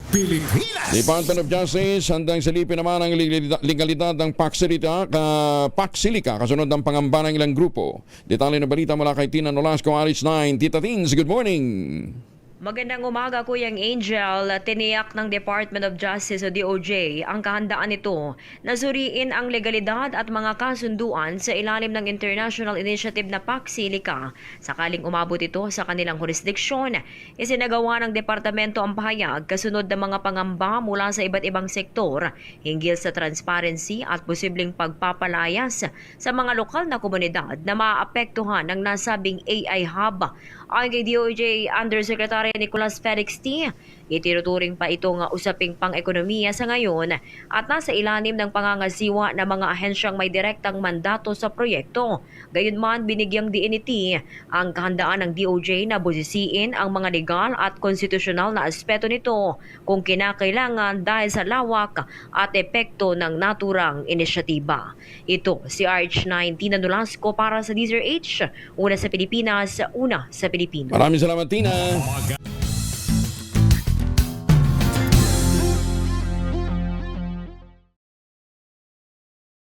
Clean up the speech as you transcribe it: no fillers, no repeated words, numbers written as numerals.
Pilipinas. Department of Justice handang silipin naman ang legalidad ng Paksilica kasunod ng pangamba ng ilang grupo. Detalye na balita mula kay Tina Nolasco, Alice 9. Tita Tins, good morning. Magandang umaga, Kuyang Angel. Tiniyak ng Department of Justice o DOJ ang kahandaan nito na suriin ang legalidad at mga kasunduan sa ilalim ng International Initiative na Paksilica. Sakaling umabot ito sa kanilang jurisdiksyon, isinagawa ng departamento ang pahayag kasunod ng mga pangamba mula sa iba't ibang sektor hinggil sa transparency at posibleng pagpapalayas sa mga lokal na komunidad na maaapektuhan ng nasabing AI Hub. Ayon kay DOJ Undersecretary Nicolas Felix T., itinuturing pa itong usaping pang-ekonomiya sa ngayon at nasa ilalim ng pangangasiwa ng mga ahensyang may direktang mandato sa proyekto. Gayunman, binigyang diin ni T ang kahandaan ng DOJ na busisiin ang mga legal at konstitusyonal na aspeto nito kung kinakailangan dahil sa lawak at epekto ng naturang inisyatiba. Ito si RH9 Tina Nolasco para sa DZRH, una sa Pilipinas, una sa Pilipinas. Maraming salamat, Tina.